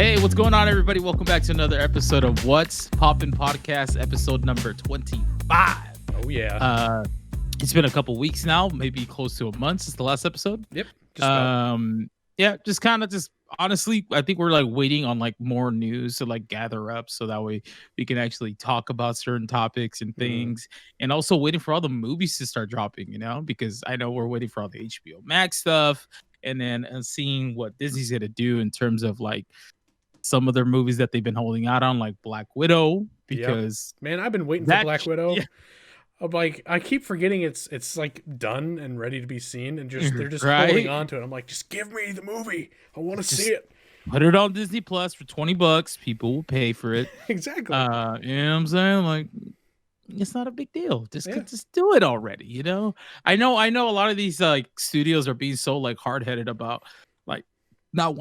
Hey, what's going on, everybody? Welcome back to another episode of What's Poppin' Podcast, episode number 25. Oh, yeah. It's been a couple weeks now, maybe close to a month since the last episode. Yep. Just about. Yeah, just honestly, I think we're like waiting on like more news to like gather up so that way we can actually talk about certain topics and things, and also waiting for all the movies to start dropping, because I know we're waiting for all the HBO Max stuff, and then seeing what Disney's gonna do in terms of like some of their movies that they've been holding out on, like Black Widow, because man, I've been waiting for Black Widow. Yeah. I'm like, I keep forgetting it's like done and ready to be seen, and they're just holding on to it. I'm like, just give me the movie. I want to see it. Put it on Disney Plus for $20. People will pay for it. Exactly. You know what I'm saying? Like, it's not a big deal. Just do it already. I know a lot of these like studios are being so like hard-headed about like not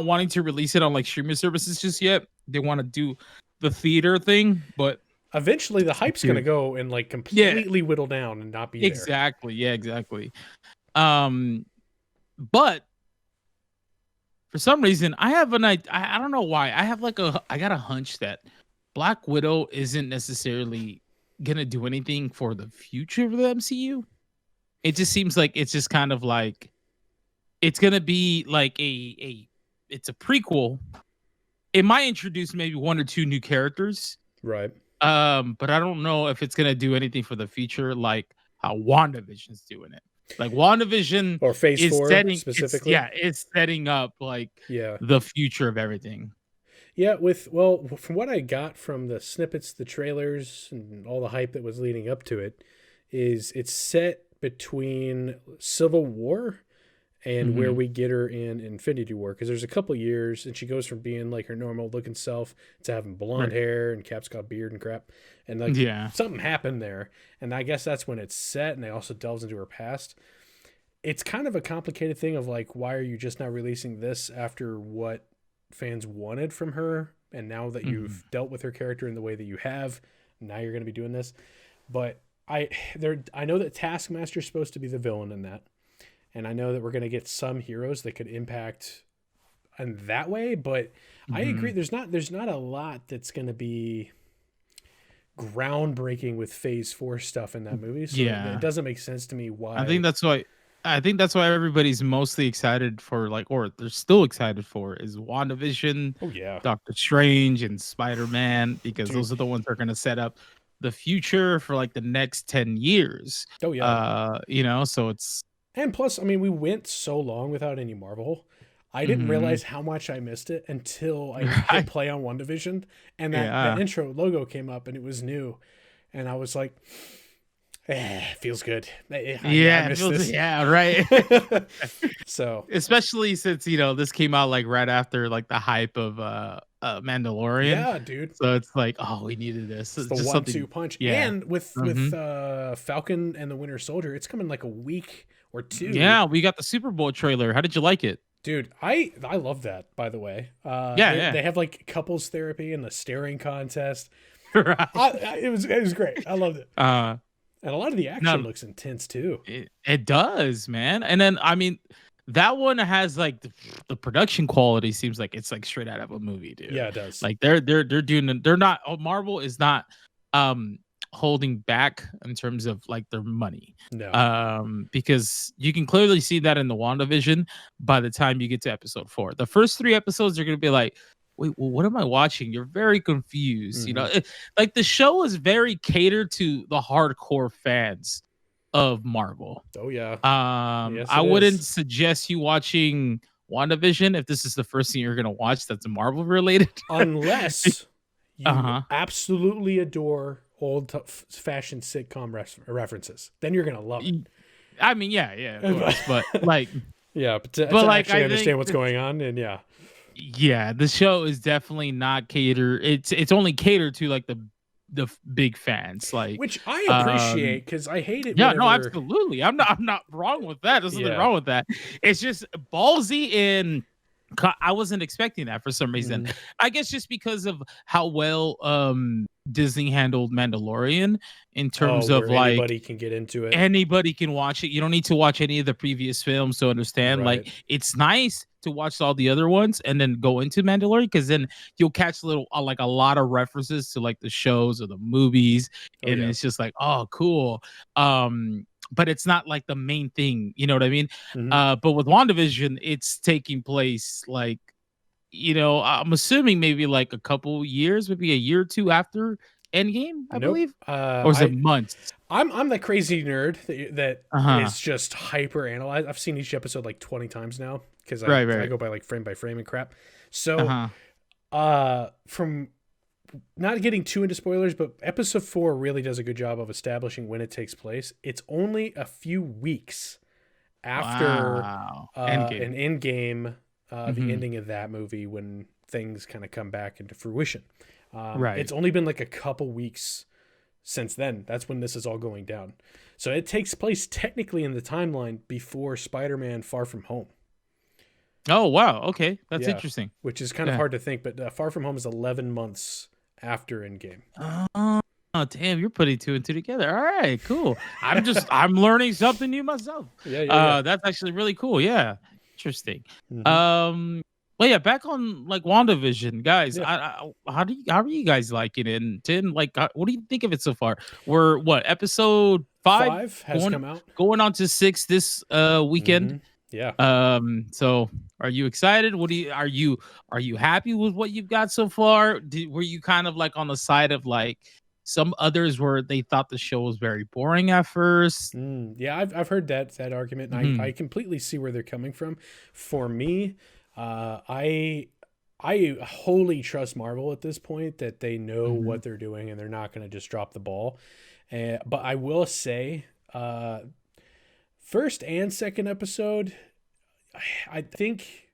wanting to release it on like streaming services just yet. They want to do the theater thing, but eventually the hype's gonna go and like completely whittle down and not be there. Exactly. Yeah, exactly. But for some reason, I don't know why. I got a hunch that Black Widow isn't necessarily gonna do anything for the future of the MCU. It just seems like it's just kind of like it's gonna be like it's a prequel. It might introduce maybe one or two new characters. Right. But I don't know if it's gonna do anything for the future, like how WandaVision's doing it. Like WandaVision or Phase 4 specifically. It's setting up like the future of everything. Yeah, from what I got from the snippets, the trailers, and all the hype that was leading up to it, is it's set between Civil War and where we get her in Infinity War, because there's a couple years and she goes from being like her normal looking self to having blonde hair, and Cap's got beard and crap, and like something happened there, and I guess that's when it's set, and they also delves into her past. It's kind of a complicated thing of like, why are you just now releasing this after what fans wanted from her, and now that you've dealt with her character in the way that you have, now you're going to be doing this. But I know that Taskmaster's supposed to be the villain in that. And I know that we're going to get some heroes that could impact in that way, but I agree. There's not a lot that's going to be groundbreaking with Phase 4 stuff in that movie. So it doesn't make sense to me why. I think that's why everybody's mostly excited for, like, or they're still excited for, is WandaVision, Doctor Strange, and Spider-Man, because those are the ones that are going to set up the future for like the next 10 years. Oh yeah. So it's. And plus, I mean, we went so long without any Marvel. I didn't realize how much I missed it until I hit play on WandaVision, and that intro logo came up, and it was new, and I was like, feels good. Right. So especially since this came out like right after like the hype of Mandalorian. Yeah, dude. So it's like, oh, we needed this. It's the 1-2 punch. Yeah. And with Falcon and the Winter Soldier, it's coming like a week or two. Yeah, we got the Super Bowl trailer. How did you like it? Dude, I love that, by the way. They have like couples therapy and the staring contest. Right. It was great. I loved it. And a lot of the action looks intense too. It does, man. And then I mean, that one has like the production quality seems like it's like straight out of a movie, dude. Yeah, it does. Like they're not. Marvel is not holding back in terms of like their money. No. Because you can clearly see that in the WandaVision by the time you get to episode 4. The first 3 episodes are gonna be like, wait, well, what am I watching? You're very confused. Like the show is very catered to the hardcore fans of Marvel. Oh yeah. Yes, I wouldn't suggest you watching WandaVision if this is the first thing you're gonna watch that's Marvel related, unless you absolutely adore old fashioned sitcom references. Then you're gonna love it. I mean, yeah, of course, but like, but to like, actually understand what's going on, and the show is definitely not catered. It's only catered to like the big fans, like, which I appreciate, because I hate it. Yeah, no, absolutely. I'm not wrong with that. There's nothing wrong with that. It's just ballsy in I wasn't expecting that for some reason. Mhm. I guess just because of how well Disney handled Mandalorian in Oh, terms of where like anybody can get into it. anybody can watch it. You don't need to watch any of the previous films to understand. Right. Like, it's nice to watch all the other ones and then go into Mandalorian, because then you'll catch little like a lot of references to like the shows or the movies, Oh, and yeah. it's just like, oh, cool. But it's not like the main thing. You know what I mean? Mhm. But with WandaVision, it's taking place like, I'm assuming maybe like a couple years, maybe a year or two after Endgame, I Nope. believe, or is it I months? I'm the crazy nerd that Uh huh. is just hyper analyzed. I've seen each episode like 20 times now because Right. I Right. go by frame and crap. Uh So huh. from not getting too into spoilers, but episode 4 really does a good job of establishing when it takes place. It's only a few weeks after Wow. an Endgame. end game, the Mhm. ending of that movie when things kind of come back into fruition. Right. It's only been like a couple weeks since then. That's when this is all going down. So it takes place technically in the timeline before Spider-Man Far From Home. Oh, wow. Okay. That's Yeah, interesting. which is kind of Yeah. hard to think, but Far From Home is 11 months after Endgame. Oh, damn, you're putting two and two together. All right, cool. I'm learning something new myself. Yeah. That's actually really cool. Yeah. Interesting. Hmm. Um, well, yeah, back on like WandaVision, guys. Yeah. How are you guys liking it? And Tim, like, what do you think of it so far? We're what, episode 5, 5 has going come out. going on to 6 this weekend. Hmm. Yeah. So are you excited? What do you are you happy with what you've got so far? Were you kind of like on the side of like some others where they thought the show was very boring at first? Yeah, I've heard that argument, and I Mhm. completely see where they're coming from. For me, I wholly trust Marvel at this point that they know Mhm. what they're doing and they're not going to just drop the ball. But I will say, first and second episode, I think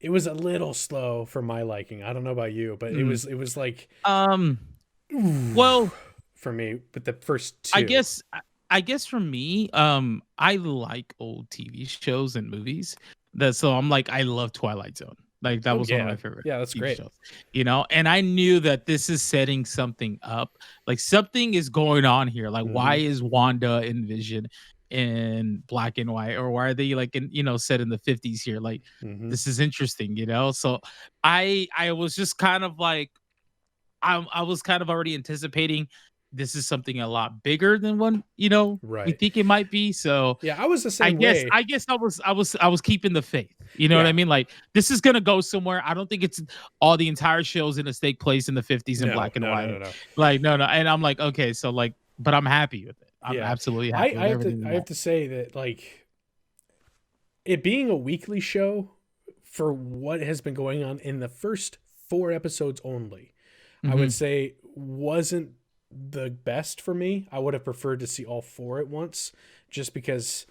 it was a little slow for my liking. I don't know about you, but Mm. it was like Um, ooh, well, for me with the first I two. guess I guess for me, I like old TV shows and movies. That so I'm like, I love Twilight Zone. Like, that Oh was one of yeah, my favorite yeah, that's TV great. shows. And I knew that this is setting something up. Like, something is going on here. Like, why Hmm. is Wanda and Vision in black and white, or why are they like in set in the 50s here? Like, Hmm. this is interesting. So I was just kind of like, I was kind of already anticipating this is something a lot bigger than what we Right. think it might be. So Yeah, I was the I same guess way. I guess I was keeping the faith. You know what I Yeah. mean? Like, this is gonna go somewhere. I don't think it's all the entire show's gonna take place in the 50s in No, black and no, no, no, white. no. Like, no. And I'm like, okay, so like, but I'm happy with it. I'm Yeah. absolutely happy with everything I about have to say that like it being a weekly show for what has been going on in the first 4 episodes only, it. I would Mhm. say wasn't the best for me. I would have preferred to see all 4 at once just because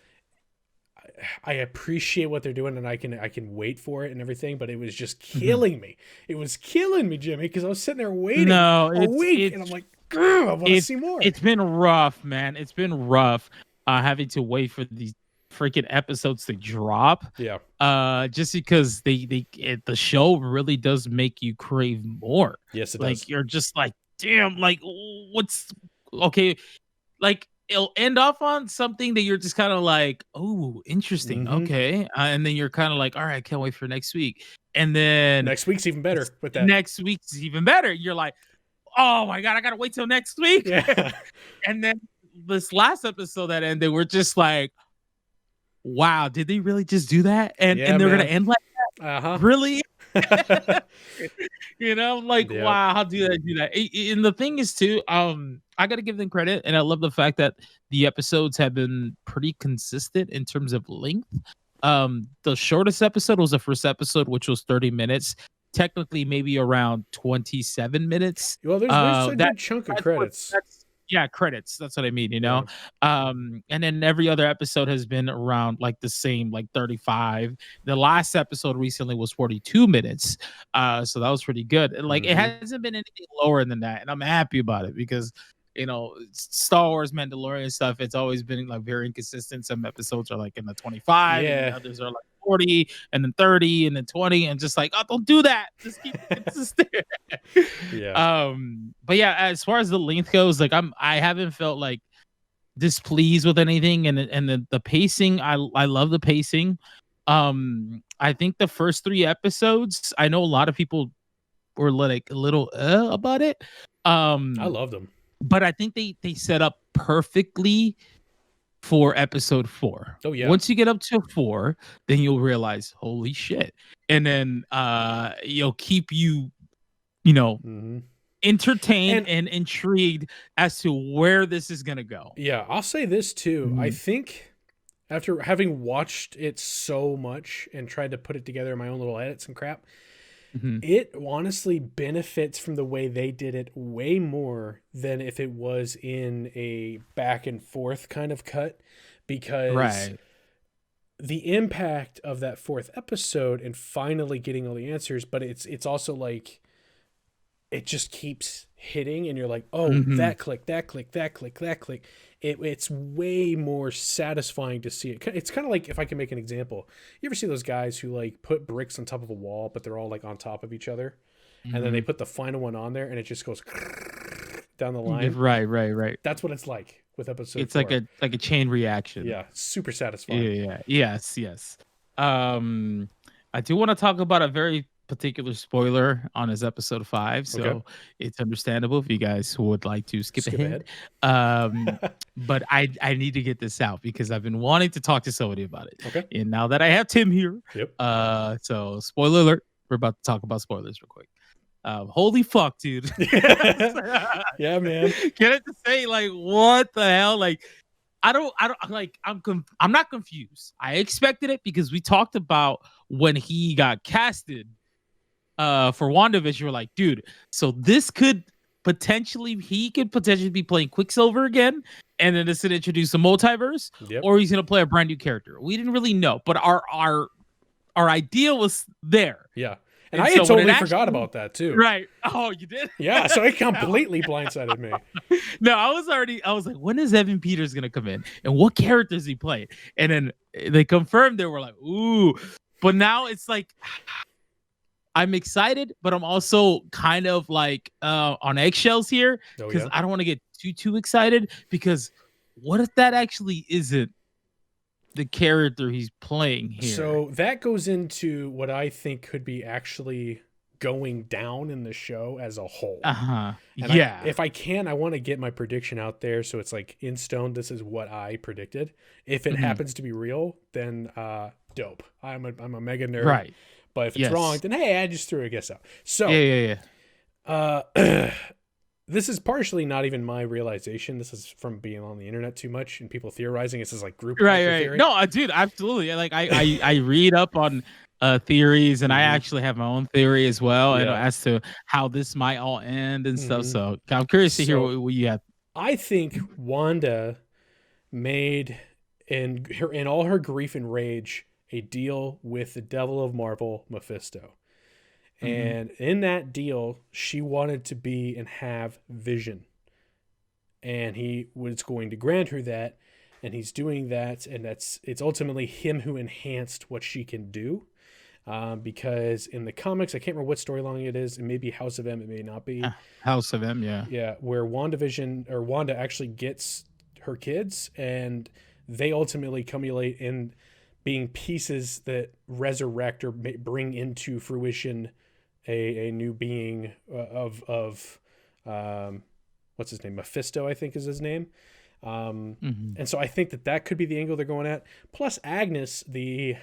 I appreciate what they're doing and I can wait for it and everything, but it was just Mhm. killing me. It was killing me, Jimmy, because I was sitting there waiting No, a it's week and I'm it's like, "Grr, I want to it's see more." it's been rough, man. It's been rough having to wait for these freaking episodes to drop. Yeah. Just because the show really does make you crave more. Yes, it Like, does. you're just like, damn, like, what's okay? Like, it'll end off on something that you're just kind of like, oh, interesting, Hmm. okay, and then you're kind of like, all right, I can't wait for next week, and then Next week's even better with that. next week's even better. You're like, oh my god, I gotta wait till next week, Yeah. and then this last episode that ended, we're just like, wow, did they really just do that? And Yeah, they're gonna man. end like, Uh-huh. really? Like, Yep. wow, how do they do that? And the thing is too, I gotta give them credit, and I love the fact that the episodes have been pretty consistent in terms of length. The shortest episode was the first episode, which was 30 minutes. Technically, maybe around 27 minutes. Well, there's a That good chunk of that's what credits. that's yeah, credits. That's what I mean, Yeah. And then every other episode has been around like the same, like 35. The last episode recently was 42 minutes. So that was pretty good. And like, it Hmm. hasn't been anything lower than that. And I'm happy about it because Star Wars, Mandalorian stuff, it's always been like very inconsistent. Some episodes are like in the 25, and then Yeah. others are like 40 and then 30 and then 20 and just like, oh, don't do that. Just keep it consistent. Yeah. But yeah, as far as the length goes, like I haven't felt like displeased with anything, and the pacing, I love the pacing. I think the first 3 episodes, I know a lot of people were like a little about it. I loved them. But I think they set up perfectly for episode 4. Oh yeah. Once you get up to 4, then you'll realize, holy shit. And then you'll keep you know, entertained and intrigued as to where this is gonna go. Yeah, I'll say this too. I think after having watched it so much and tried to put it together in my own little edits and crap, it honestly benefits from the way they did it way more than if it was in a back and forth kind of cut, because the impact of that 4th episode and finally getting all the answers, but it's also like it just keeps hitting and you're like, oh, that click, that click, that click, that click. It's way more satisfying to see it. It's kind of like, if I can make an example, you ever see those guys who like put bricks on top of a wall, but they're all like on top of each other, and then they put the final one on there and it just goes down the line. Right. That's what it's like with episode It's 4. like a chain reaction. Yeah, super satisfying. Yeah. Yes. I do want to talk about a very particular spoiler on his episode 5, so it's understandable if you guys would like to skip ahead. But I need to get this out because I've been wanting to talk to somebody about it. And now that I have Tim here, so spoiler alert, we're about to talk about spoilers real quick. Holy fuck, dude. Yeah, man. Can I just say, like, what the hell? Like, I don't like, I'm not confused. I expected it because we talked about when he got casted for WandaVision. We're like, dude, so this could potentially be playing Quicksilver again, and then it's gonna introduce a multiverse, or he's gonna play a brand new character. We didn't really know, but our idea was there. Yeah. And I had totally forgot about that too. Right. Oh, you did? Yeah. So it completely blindsided me. No, I was like, when is Evan Peters going to come in? And what character is he playing? And then they confirmed, they were like, ooh. But now it's like, I'm excited, but I'm also kind of like on eggshells here because I don't want to get too excited, because what if that actually isn't the character he's playing here? So that goes into what I think could be actually going down in the show as a whole. Yeah. If I can, I want to get my prediction out there so it's like in stone. This is what I predicted. If it happens to be real, then dope. I'm a mega nerd. Right. But if it's wrong, then hey, I just threw a guess out. So this is partially not even my realization. This is from being on the internet too much and people theorizing. This is like group theory. No, dude, absolutely. Like I read up on theories, and I actually have my own theory as well, and as to how this might all end and stuff. So I'm curious to hear what you have. I think Wanda made in all her grief and rage a deal with the devil of Marvel, Mephisto. And in that deal, she wanted to be and have Vision. And he was going to grant her that, and he's doing that, and it's ultimately him who enhanced what she can do. Because in the comics, I can't remember what storyline it is. It may be House of M, it may not be. House of M, yeah. Yeah, where Wanda actually gets her kids, and they ultimately accumulate in being pieces that resurrect or bring into fruition a new being of what's his name? Mephisto, I think is his name. And so I think that could be the angle they're going at. Plus Agnes, the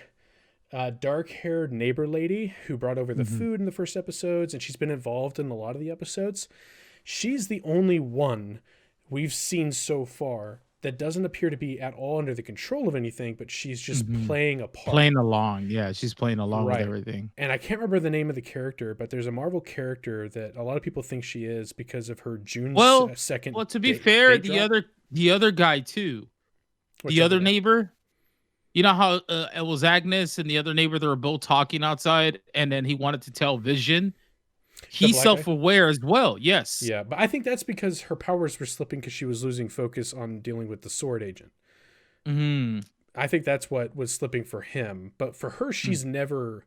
dark-haired neighbor lady who brought over the food in the first episodes, and she's been involved in a lot of the episodes. She's the only one we've seen so far that doesn't appear to be at all under the control of anything, but she's just playing a part. Playing along. Yeah, she's playing along with everything. And I can't remember the name of the character, but there's a Marvel character that a lot of people think she is because of her June second. Well, to be fair, the other guy too. The other neighbor. You know how it was Agnes and the other neighbor, they were both talking outside, and then he wanted to tell Vision. He's self-aware as well. Yes. Yeah, but I think that's because her powers were slipping because she was losing focus on dealing with the sword agent. I think that's what was slipping for him. But for her, she's never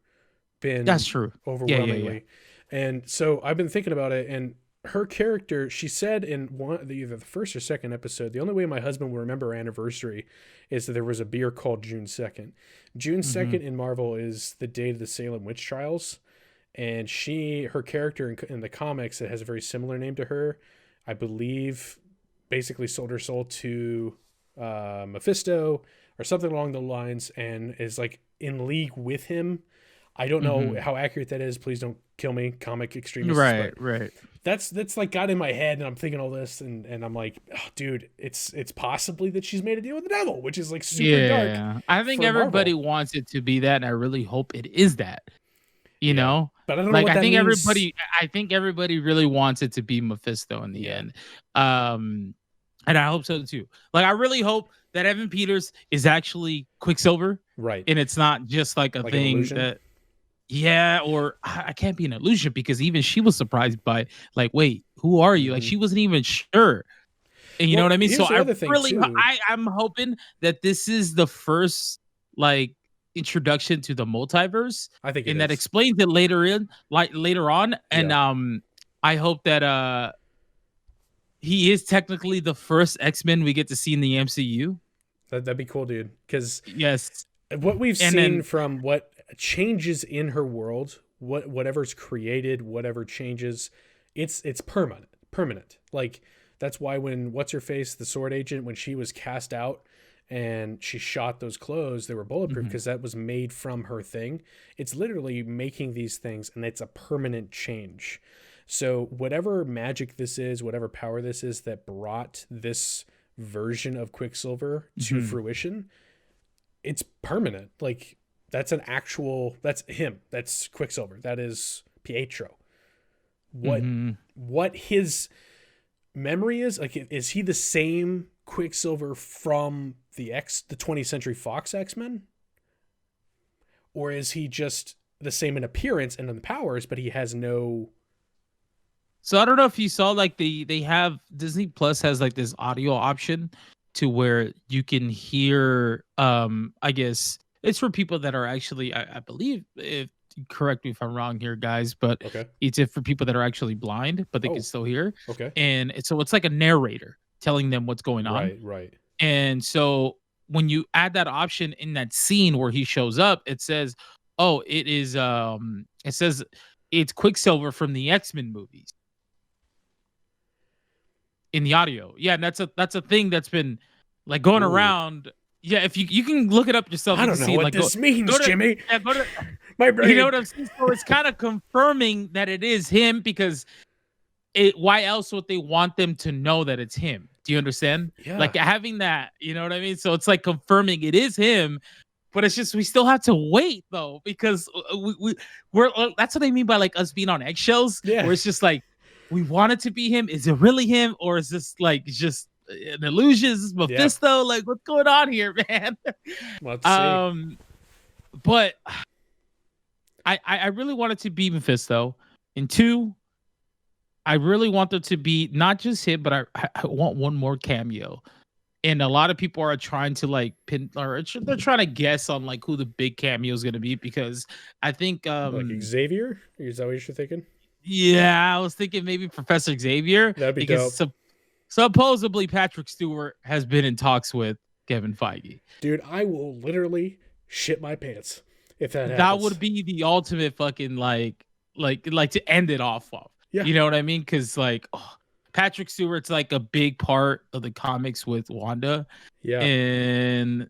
been That's true. overwhelmingly. And so I've been thinking about it, and her character, she said in either the first or second episode, the only way my husband will remember our anniversary is that there was a beer called June 2nd. June 2nd in Marvel is the date of the Salem witch trials. And her character in the comics, it has a very similar name to her. I believe basically sold her soul to Mephisto or something along the lines, and is like in league with him. I don't know how accurate that is. Please don't kill me, comic extremists. Right. That's like got in my head, and I'm thinking all this, and I'm like, oh, dude, it's possibly that she's made a deal with the devil, which is like super dark. I think everybody wants it to be that, and I really hope it is that. You know, but I don't like know what I think means. I think everybody really wants it to be Mephisto in the end. And I hope so too. Like I really hope that Evan Peters is actually Quicksilver, right? And it's not just like a thing that, or I can't be an illusion, because even she was surprised by like, wait, who are you? Like she wasn't even sure. And you know what I mean? So I'm hoping that this is the first like introduction to the multiverse. I think that explains it later on. And I hope that he is technically the first X-Men we get to see in the MCU. That'd be cool, dude. Because yes, what we've seen from what changes in her world, whatever's created, whatever changes, it's permanent. Like that's why when what's her face, the sword agent, when she was cast out and she shot those clothes, they were bulletproof because that was made from her thing. It's literally making these things, and it's a permanent change. So whatever magic this is, whatever power this is that brought this version of Quicksilver to fruition, it's permanent. Like that's him. That's Quicksilver. That is Pietro. What his memory is, like, is he the same Quicksilver from the 20th Century Fox X-Men? Or is he just the same in appearance and in the powers, but he has no... So I don't know if you saw, like they have Disney Plus has like this audio option to where you can hear. I guess it's for people that are actually, I believe, if correct me if I'm wrong here, guys, but it's for people that are actually blind, but they can still hear. Okay. And so it's like a narrator telling them what's going on. Right. And so when you add that option in that scene where he shows up, it says, "Oh, it is." It says it's Quicksilver from the X-Men movies. In the audio, and that's a thing that's been like going around. Yeah, if you can look it up yourself. I don't know what this means, Jimmy. My brain. You know what I'm saying? So it's kind of confirming that it is him, because why else would they want them to know that it's him? Do you understand? Yeah. Like having that, you know what I mean? So it's like confirming it is him, but it's just we still have to wait though, because we're that's what I mean by like us being on eggshells. Yeah. Where it's just like, we want it to be him. Is it really him, or is this like just an illusion? Is this Mephisto? Yeah. Like, what's going on here, man? Let's see. But I really want it to be Mephisto. And two, I really want there to be not just him, but I want one more cameo. And a lot of people are trying to like pin, or they're trying to guess on like who the big cameo is going to be, because I think like Xavier. Is that what you're thinking? Yeah, I was thinking maybe Professor Xavier. That'd be dope. Supposedly Patrick Stewart has been in talks with Kevin Feige. Dude, I will literally shit my pants if that happens. That would be the ultimate fucking like to end it off of. Yeah. You know what I mean? Because like Patrick Stewart's like a big part of the comics with Wanda. Yeah. And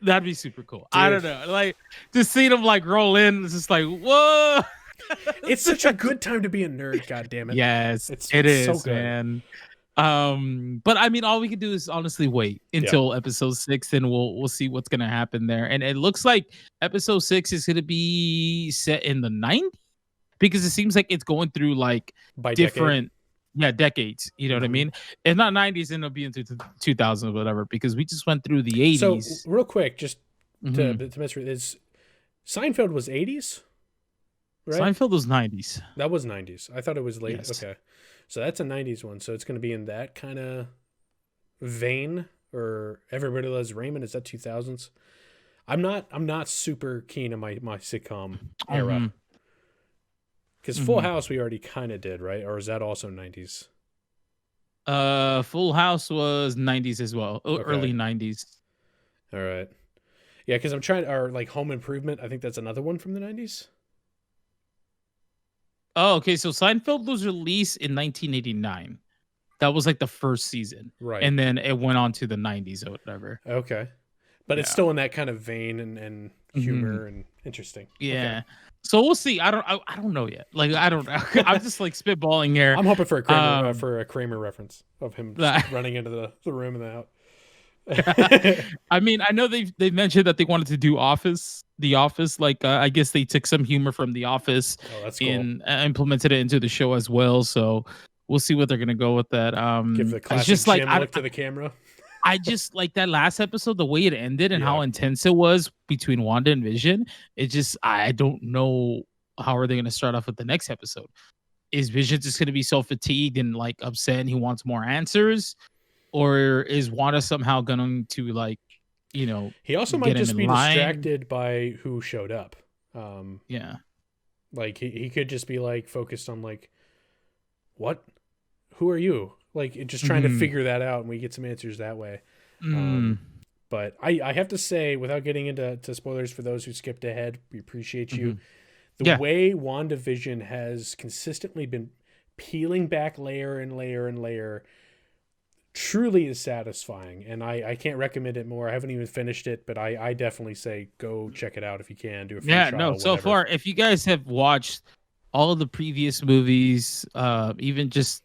that'd be super cool. Dude. I don't know. Like just seeing him like roll in, it's just like, whoa. It's such a good time to be a nerd, god damn it. Yes, it is so good, man. But I mean, all we can do is honestly wait until episode 6, and we'll see what's gonna happen there. And it looks like episode 6 is gonna be set in the 90s, because it seems like it's going through like different decades. You know what I mean? It's not 90s, and it'll be into 2000s or whatever, because we just went through the 80s. So real quick, just to mention, is Seinfeld was 80s? Right? Seinfeld was 90s. That was 90s. I thought it was late. Yes. Okay. So that's a 90s one. So it's going to be in that kind of vein or Everybody Loves Raymond. Is that 2000s? I'm not super keen on my sitcom era. Because Full House we already kind of did, right? Or is that also 90s? Full House was 90s as well, early 90s. All right. Yeah, because I'm trying, or like Home Improvement. I think that's another one from the 90s. Oh, okay. So Seinfeld was released in 1989. That was like the first season. Right. And then it went on to the 90s or whatever. Okay. But it's still in that kind of vein and humor and interesting. Yeah. Okay. So we'll see. I don't know yet. Like, I don't know. I'm just like spitballing here. I'm hoping for a Kramer reference of him running into the room and out. I mean, I know they've mentioned that they wanted to do The Office. Like, I guess they took some humor from The Office that's cool. and implemented it into the show as well. So we'll see what they're gonna go with that. Give the classic just like Jim look to the camera. I just like that last episode, the way it ended and how intense it was between Wanda and Vision. It just, I don't know how are they going to start off with the next episode. Is Vision just going to be so fatigued and like upset and he wants more answers? Or is Wanda somehow going to like, he also might just be distracted by who showed up. Yeah. Like he could just be like focused on like, what? Who are you? Like just trying to figure that out, and we get some answers that way. But I have to say, without getting into spoilers for those who skipped ahead, we appreciate you. The way WandaVision has consistently been peeling back layer and layer and layer truly is satisfying, and I can't recommend it more. I haven't even finished it, but I definitely say go check it out if you can. Do a free trial. So far, if you guys have watched all of the previous movies, even just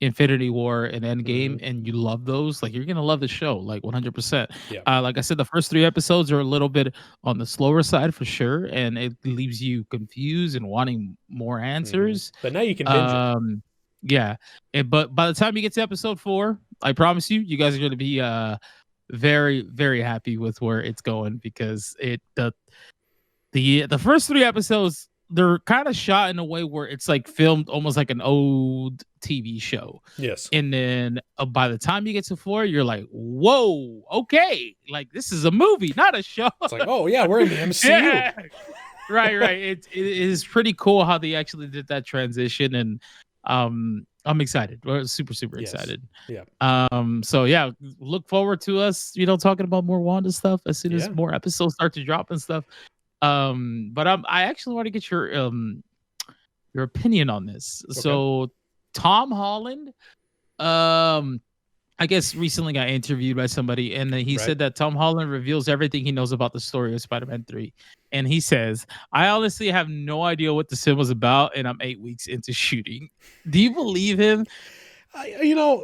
Infinity War and Endgame, and you love those, like you're gonna love the show, like 100%. Like I said, the first 3 episodes are a little bit on the slower side for sure, and it leaves you confused and wanting more answers. But now you can binge it. But by the time you get to episode 4, I promise you guys are gonna be very, very happy with where it's going, because the first 3 episodes, they're kind of shot in a way where it's like filmed almost like an old TV show. Yes. And then by the time you get to 4, you're like, whoa, okay. Like this is a movie, not a show. It's like, oh yeah, we're in the MCU. Right. It is pretty cool how they actually did that transition. And I'm excited. We're super excited. Yeah. So yeah, look forward to us, talking about more Wanda stuff as soon as more episodes start to drop and stuff. But I actually want to get your opinion on this. Okay. So Tom Holland, I guess recently got interviewed by somebody, and he said that Tom Holland reveals everything he knows about the story of Spider-Man 3. And he says, I honestly have no idea what the film was about, and I'm 8 weeks into shooting. Do you believe him?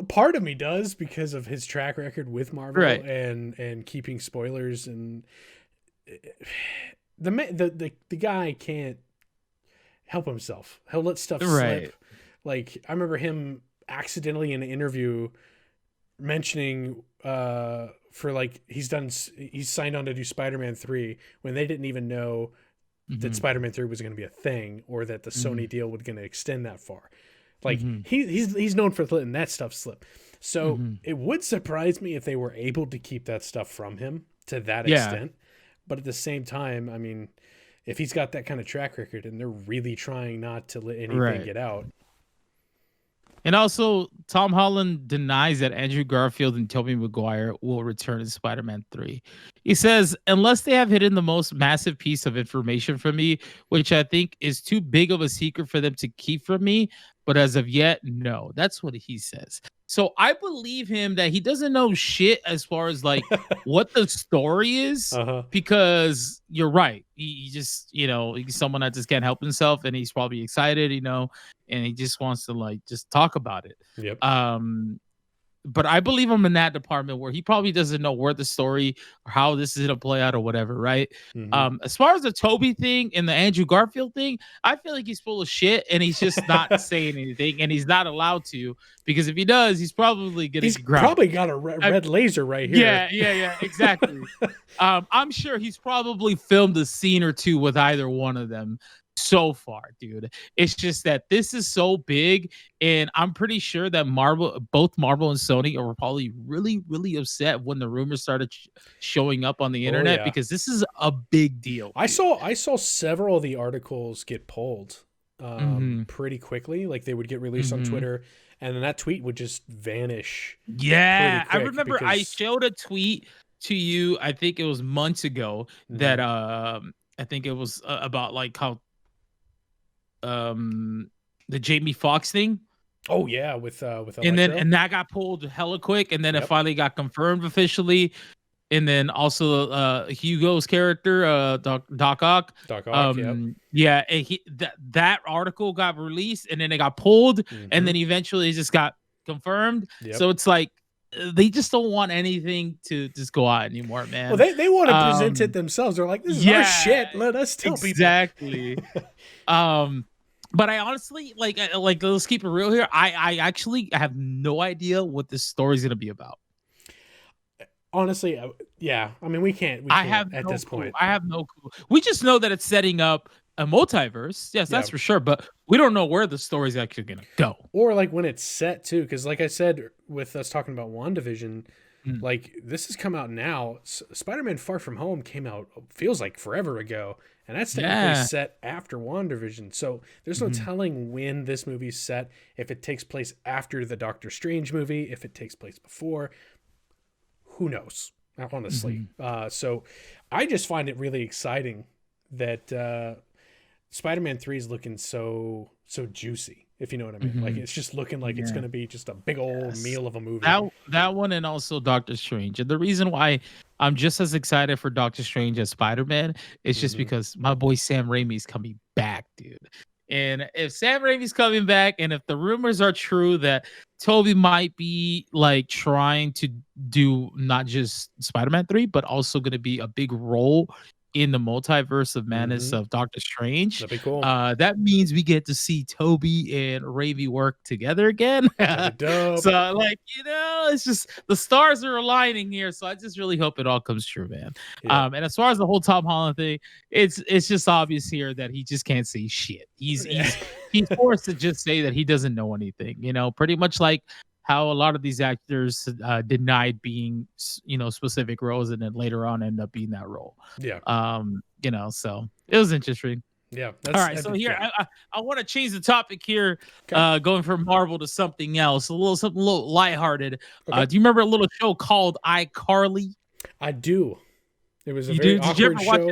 Part of me does, because of his track record with Marvel and keeping spoilers, and the guy can't help himself. He'll let stuff slip. Like I remember him accidentally in an interview mentioning for like he's signed on to do Spider-Man 3 when they didn't even know that Spider-Man 3 was going to be a thing, or that the Sony deal was going to extend that far. Like he's known for letting that stuff slip. So it would surprise me if they were able to keep that stuff from him to that extent. But at the same time, I mean, if he's got that kind of track record and they're really trying not to let anything get out. And also, Tom Holland denies that Andrew Garfield and Tobey Maguire will return in Spider-Man 3. He says, unless they have hidden the most massive piece of information from me, which I think is too big of a secret for them to keep from me, but as of yet, no. That's what he says. So I believe him that he doesn't know shit as far as like what the story is, because you're right. He just, he's someone that just can't help himself, and he's probably excited, and he just wants to like just talk about it. Yep. But I believe him in that department where he probably doesn't know where the story or how this is going to play out or whatever, right? As far as the Toby thing and the Andrew Garfield thing, I feel like he's full of shit, and he's just not saying anything, and he's not allowed to, because if he does, he's probably going to get grounded. Probably got a red laser right here. Yeah, exactly. I'm sure he's probably filmed a scene or two with either one of them. so far, dude. It's just that this is so big, and I'm pretty sure that both Marvel and Sony are probably really, really upset when the rumors started showing up on the Oh internet, yeah. because this is a big deal, dude. I saw several of the articles get pulled Hmm. pretty quickly. Like they would get released on Hmm. Twitter, and then that tweet would just vanish pretty Yeah, I quick remember I because showed a tweet to you. I think it was months ago that Mhm. I think it was about like how um the Jamie Foxx thing. Oh yeah, with And then Electro. and that got pulled hella quick, and then it Yep. finally got confirmed officially. And then also Hugo's character, Doc Ock. Doc Ock. Yep. Yeah, and that article got released and then it got pulled, and Hmm. then eventually it just got confirmed. Yep. So it's like they just don't want anything to just go out anymore, Well, man. they want to present it Um, themselves. They're like, this is our yeah, shit. Let us tell people. exactly. Um, but I honestly like let's keep it real here. I actually have no idea what this story's gonna be about. Honestly, yeah. I mean, we can't I have at no this clue. point. I have no clue. We just know that it's setting up a multiverse. Yes, Yeah. that's for sure. But we don't know where the story's actually gonna go. Or like when it's set too, because like I said with us talking about WandaVision, Mm. like this has come out now. Spider-Man: Far From Home came out feels like forever ago, and that's technically Yeah. set after WandaVision. So there's no Mhm. telling when this movie's set. If it takes place after the Doctor Strange movie, if it takes place before, who knows? Honestly, Mhm. so I just find it really exciting that Spider-Man 3 is looking so juicy, if you know what I mean. Like Mhm. it's just looking like it's Yeah. going to be just a big old Yes. meal of a movie. That one, and also Doctor Strange. And the reason why I'm just as excited for Doctor Strange as Spider-Man is just Hmm. because my boy Sam Raimi's coming back, dude. And if Sam Raimi's coming back, and if the rumors are true that Toby might be like trying to do not just Spider-Man 3, but also going to be a big role in the multiverse of madness Hmm. of Doctor Strange, That'd be cool. that means we get to see Toby and Raimi work together again. That'd be dope. So, like, it's just the stars are aligning here. So I just really hope it all comes true, man. Yep. And as far as the whole Tom Holland thing, it's just obvious here that he just can't say shit. He's forced to just say that he doesn't know anything. Pretty much like how a lot of these actors denied being, specific roles, and then later on end up being that role. Yeah. So it was interesting. Yeah. All right, so here yeah. I want to change the topic here, Okay. going from Marvel to something else, something a little lighthearted. Okay. Do you remember a little show called iCarly? I do. It was a You very do? Did you awkward ever watch show.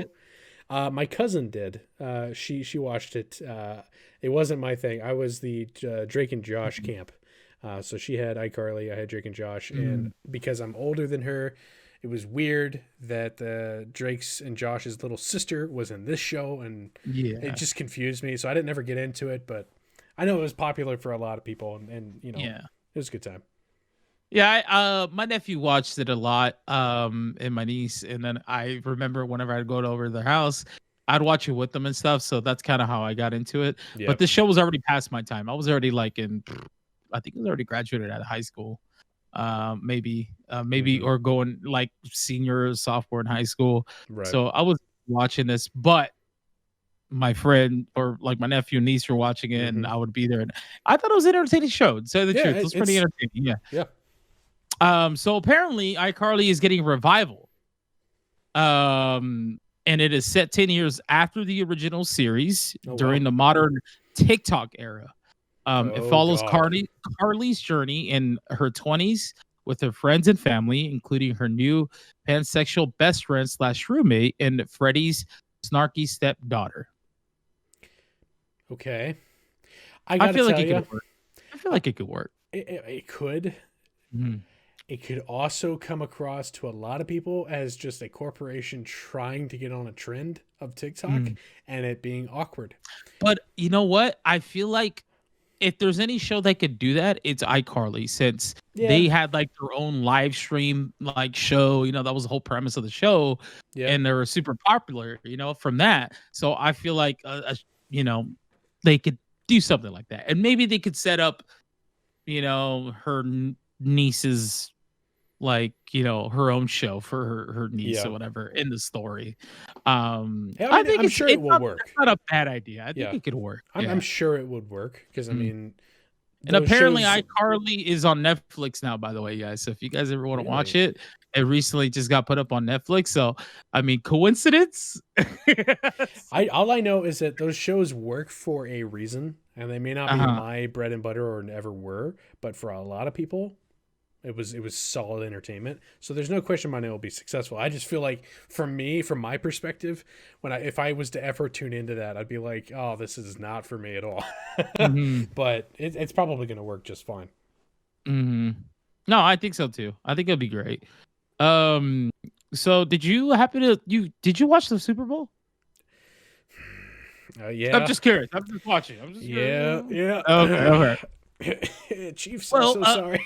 it? My cousin did. She watched it. It wasn't my thing. I was the Drake and Josh camp. So she had iCarly, I had Drake and Josh, and because I'm older than her, it was weird that Drake's and Josh's little sister was in this show, and Yeah. it just confused me. So I didn't ever get into it, but I know it was popular for a lot of people, and Yeah. it was a good time. Yeah, my nephew watched it a lot, and my niece, and then I remember whenever I'd go over their house, I'd watch it with them and stuff. So that's kind of how I got into it. But Yep. this show was already past my time. I was already like I think I was already graduated out of high school, maybe, Mhm. or going like senior, sophomore in high school. Right. So I was watching this, but my friend or like my nephew and niece were watching it, and Hmm. I would be there. And I thought it was an entertaining show. To tell you the Yeah. truth, it was pretty entertaining. Yeah. Yeah. So apparently iCarly is getting a revival. And it is set 10 years after the original series Oh, during wow. the modern TikTok era. It Oh follows God. Carly's journey in her 20s with her friends and family, including her new pansexual best friend / roommate and Freddie's snarky stepdaughter. Okay. I I gotta feel like tell it you, could work. I feel like it could work. it could. Mhm. It could also come across to a lot of people as just a corporation trying to get on a trend of TikTok Mm. and it being awkward. But you know what? I feel like if there's any show that could do that, it's iCarly, since Yeah. they had like their own live stream like show. That was the whole premise of the show, Yep. and they were super popular. From that. So I feel like you know they could do something like that, and maybe they could set up her niece's like, her own show for her niece Yeah. or whatever in the story. Hey, I I mean, think I'm it's sure it it's will not work. it's not a bad idea. I think Yeah. it could work. I'm Yeah. sure it would work because I Mm. mean, And those apparently shows iCarly is on Netflix now, by the way, guys. So if you guys ever want to watch really. it, it recently just got put up on Netflix. So I mean, coincidence? All I know is that those shows work for a reason, and they may not be Uh-huh. my bread and butter or never were, but for a lot of people, it was solid entertainment. So there's no question my name will be successful. I just feel like for me, from my perspective, if I was to ever tune into that, I'd be like, oh, this is not for me at all. Mhm. But it's probably going to work just fine. Mhm. No, I think so too. I think it'll be great. Um, so did you happen to did you watch the Super Bowl? I'm Yeah, just curious. I'm just watching. I'm just yeah, curious. yeah. Okay, Chiefs, I'm Well, so sorry.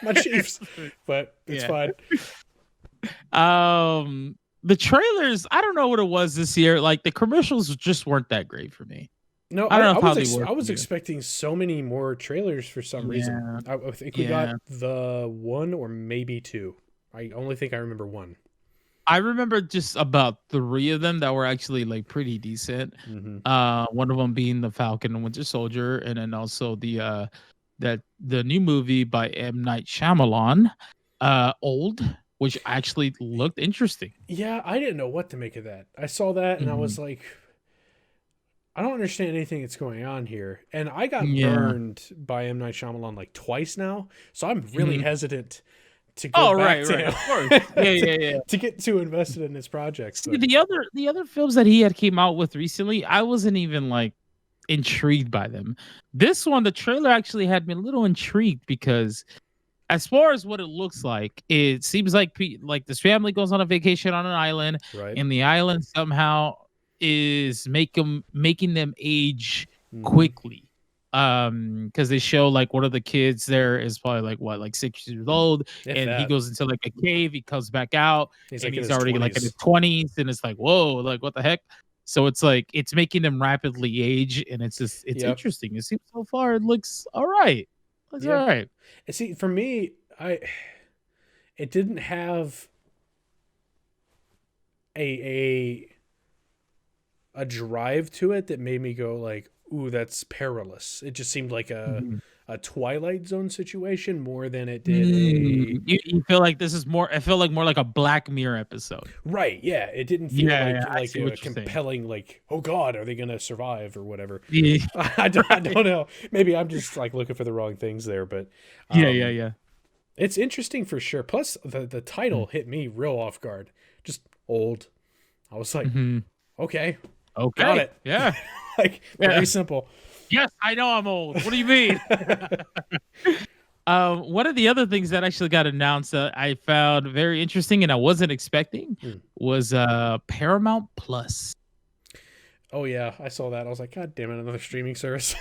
My Chiefs, but it's yeah. fine. The trailers, I don't know what it was this year. Like the commercials just weren't that great for me. No, I don't know I how was they were I for was you. expecting so many more trailers for some reason. Yeah, I think we got yeah. the one or maybe two. I only think I remember one. I remember just about 3 of them that were actually like pretty decent. Mm-hmm. One of them being the Falcon and Winter Soldier, and then also the new movie by M. Night Shyamalan, Old, which actually looked interesting. Yeah, I didn't know what to make of that. I saw that and I Mhm. was like, I don't understand anything that's going on here. And I got Yeah. burned by M. Night Shyamalan like twice now, so I'm really Mhm. hesitant to go Oh, back right, to right. him Of course. Yeah, yeah, yeah. to get too invested in his projects. See, But the other films that he had came out with recently, I wasn't even like intrigued by them. This one, the trailer actually had me a little intrigued because as far as what it looks like, it seems like like this family goes on a vacation on an island, right. and the island somehow is making them age Mm-hmm. quickly. Because they show like one of the kids there is probably like what, like 6 years old, If and he that. goes into like a cave, he comes back out, He's and like in he's his already like in his 20s. 20s, and it's like, whoa, like what the heck? So it's like it's making them rapidly age, and it's Yep. interesting. It seems so far it looks all right. Looks all Yeah. right. And see, for me, it didn't have a a drive to it that made me go like, "Ooh, that's perilous." It just seemed like Mhm. a Twilight Zone situation more than it did a You feel like this is more, I feel like more like a Black Mirror episode. right. Yeah, it didn't feel Yeah, like yeah, I see a what you're saying. compelling like, "Oh God, are they gonna survive or whatever." Yeah, I right. don't know. Maybe I'm just like looking for the wrong things there, but Yeah, yeah, um, yeah. it's interesting for sure. Plus, the title hit me real off guard. Just old. I was like, Mhm. okay, got Okay. it. Yeah. Like Yeah. very simple. Yes, I know I'm old. What do you mean? One of the other things that actually got announced that I found very interesting and I wasn't expecting Hmm. was Paramount Plus. Oh yeah, I saw that. I was like, God damn it, another streaming service.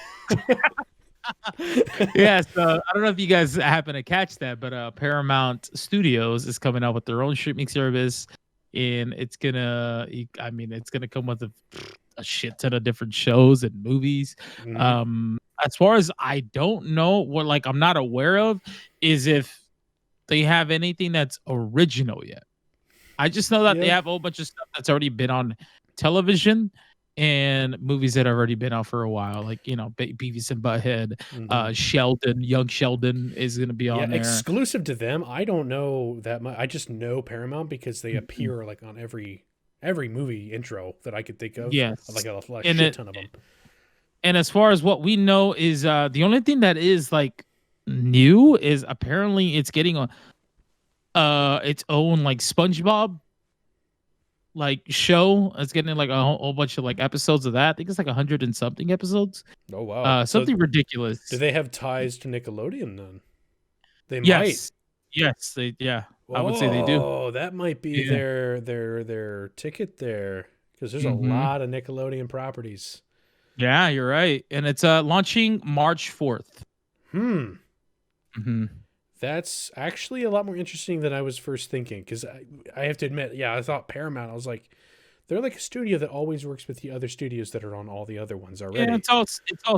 Yeah, so I don't know if you guys happen to catch that, but Paramount Studios is coming out with their own streaming service, and I mean, it's gonna come with a shit ton of different shows and movies. Mhm. As far as I don't know, what like I'm not aware of is if they have anything that's original yet. I just know that they Yeah. have a whole bunch of stuff that's already been on television and movies that have already been out for a while, like Beavis and Butthead, Mhm. Sheldon, Young Sheldon is gonna be Yeah, on there. exclusive to them. I don't know that much. I just know Paramount because they Mhm. appear like on every movie intro that I could think of. Yes, Like a and shit it ton of them. and as far as what we know is the only thing that is like new is apparently it's getting a its own like SpongeBob like show. It's getting like a whole bunch of like episodes of that. I think it's like 100 and something episodes. Oh wow. So Something do ridiculous. they have ties to Nickelodeon then? They might. Yes. Yes, yeah. I would say they do. Oh, that might be Yeah. their ticket there because there's a Mhm. lot of Nickelodeon properties. Yeah, you're right. And it's launching March 4th. Hmm. Mhm. That's actually a lot more interesting than I was first thinking because I have to admit, yeah, I thought Paramount. I was like, they're like a studio that always works with the other studios that are on all the other ones Yeah, already. it's all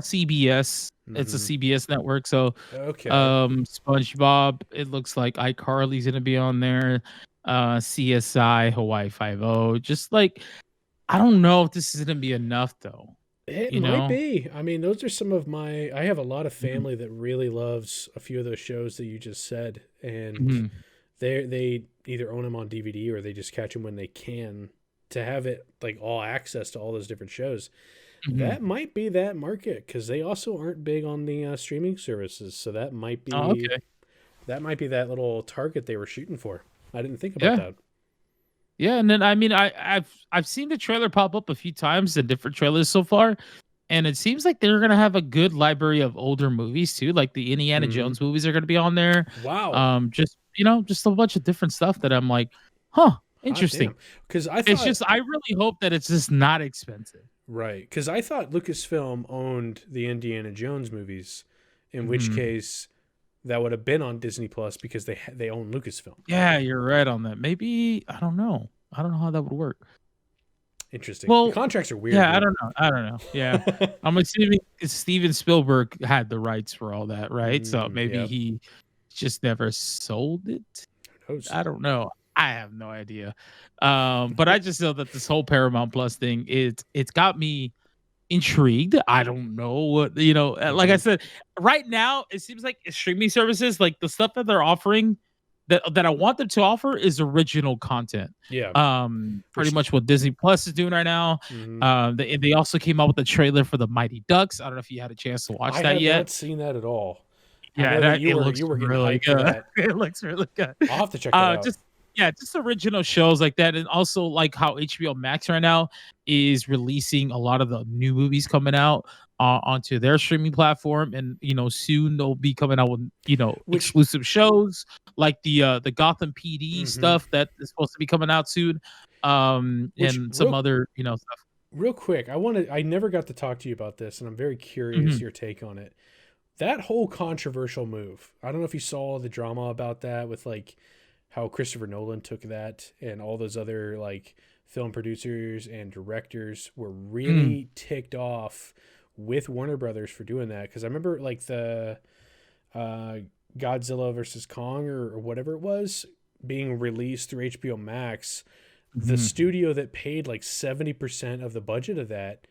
CBS. It's a Hmm. CBS network. So Okay. SpongeBob, it looks like iCarly's gonna be on there. CSI, Hawaii Five O. Just like I don't know if this is gonna be enough though. It You might know? be. I mean, those are some of my. I have a lot of Mhm, family that really loves a few of those shows that you just said, and mhm, they either own them on DVD or they just catch them when they can. To have it like all access to all those different shows, mhm. that might be that market because they also aren't big on the streaming services. So Oh, okay. that might be that little target they were shooting for. I didn't think about Yeah. that. Yeah, and then I mean I've seen the trailer pop up a few times in different trailers so far, and it seems like they're gonna have a good library of older movies too. Like the Indiana Hmm. Jones movies are gonna be on there. Wow. Just just a bunch of different stuff that I'm like, huh, Hot interesting. damn. Because I It's thought just I really hope that it's just not expensive. Right, because I thought Lucasfilm owned the Indiana Jones movies, in which Mhm. case that would have been on Disney Plus because they own Lucasfilm. Yeah, you're right on that. Maybe I don't know. I don't know how that would work. Interesting. The Well, contracts are weird, yeah, I dude. don't know. I don't know. Yeah. I'm assuming Steven Spielberg had the rights for all that, right? So maybe Yeah. he just never sold it. Who knows? I don't know. I have no idea. But I just know that this whole Paramount Plus thing it's got me intrigued. I don't know what like I Hmm. said, right now it seems like streaming services, like the stuff that they're offering that I want them to offer is original content. Yeah. Pretty Which much what Disney Plus is doing right now. mhm. They also came out with a trailer for the Mighty Ducks. I don't know if you had a chance to watch I that have yet. not seen that at all. I Yeah, know that that it looks you were getting really hyped for good. that. It looks really good. I'll have to check that out. Just yeah, just original shows like that, and also like how HBO Max right now is releasing a lot of the new movies coming out onto their streaming platform, and soon they'll be coming out with Which exclusive shows like the Gotham PD hmm stuff that is supposed to be coming out soon, which and some other stuff. real quick, I never got to talk to you about this, and I'm very curious Mhm, your take on it. That whole controversial move. I don't know if you saw the drama about that with like how Christopher Nolan took that and all those other like film producers and directors were mhm, really ticked off with Warner Brothers for doing that because I remember like the uh, Godzilla versus Kong or whatever it was being released through HBO Max. The mhm. studio that paid like 70% of the budget of that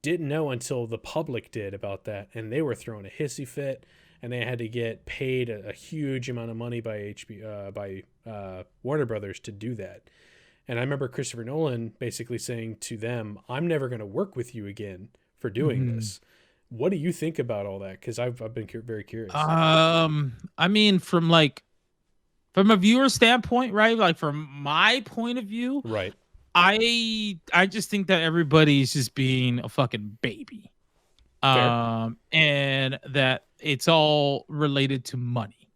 didn't know until the public did about that, and they were throwing a hissy fit, and they had to get paid a huge amount of money by Warner Brothers to do that. And I remember Christopher Nolan basically saying to them, "I'm never going to work with you again for doing Mhm. this." What do you think about all that? Because I've been very curious. I mean, from a viewer standpoint, right? Like from my point of view, Right. I just think that everybody's just being a fucking baby. Fair. And that it's all related to money.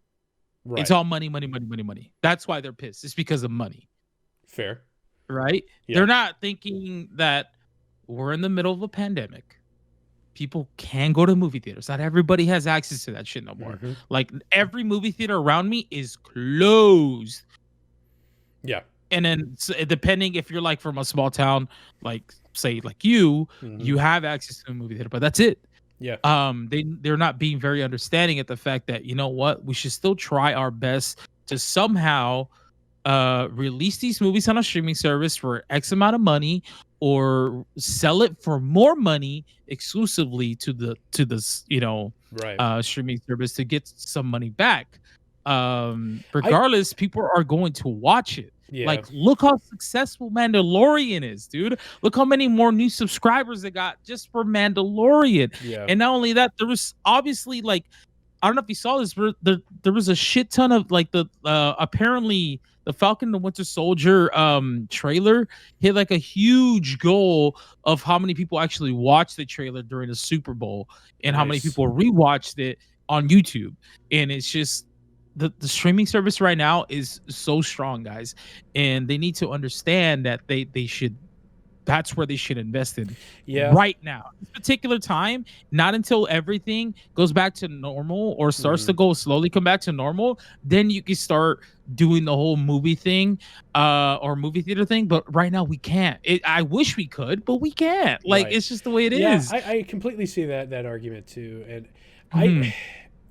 It's Right. all money, money, money, money, money. That's why they're pissed. It's because of money, Fair. right? Yeah. They're not thinking that we're in the middle of a pandemic. People can go to movie theaters. Not everybody has access to that shit no more. Hmm. Like every movie theater around me is closed. Yeah. And then depending if you're like from a small town, like say like you Hmm. have access to a movie theater, but that's it. Yeah. They're not being very understanding at the fact that what, we should still try our best to somehow release these movies on a streaming service for X amount of money, or sell it for more money exclusively to this Right. streaming service to get some money back. I Regardless, people are going to watch it. yeah. Like, look how successful Mandalorian is, dude. Look how many more new subscribers they got just for Mandalorian. Yeah. And not only that, there was obviously like, I don't know if you saw this, but there was a shit ton of like the apparently the Falcon and the Winter Soldier trailer hit like a huge goal of how many people actually watched the trailer during the Super Bowl, and how many Nice. people rewatched it on YouTube. And it's just the streaming service right now is so strong, guys, and they need to understand that they should that's where they should invest in Yeah. right now. This particular time, not until everything goes back to normal or starts to go slowly come back to normal, then you can start doing the whole movie thing or movie theater thing. But right now we can't. I wish we could, but we can't. Like Right. it's just the way it Yeah, is. I completely see that argument too, and Mhm.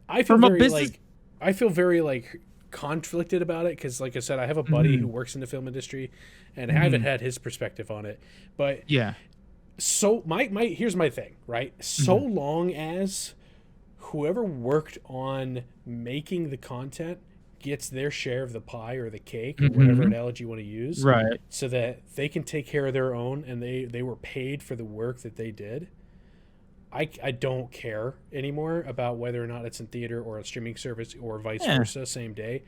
I feel From a very business, like I feel very like conflicted about it because, like I said, I have a buddy who mhm, works in the film industry, and I haven't mhm, had his perspective on it. But yeah. so my here's my thing, right? So Mhm, long as whoever worked on making the content gets their share of the pie or the cake or whatever mhm, analogy you want to use, right. so that they can take care of their own and they were paid for the work that they did. I don't care anymore about whether or not it's in theater or a streaming service or vice Yeah. versa, same day.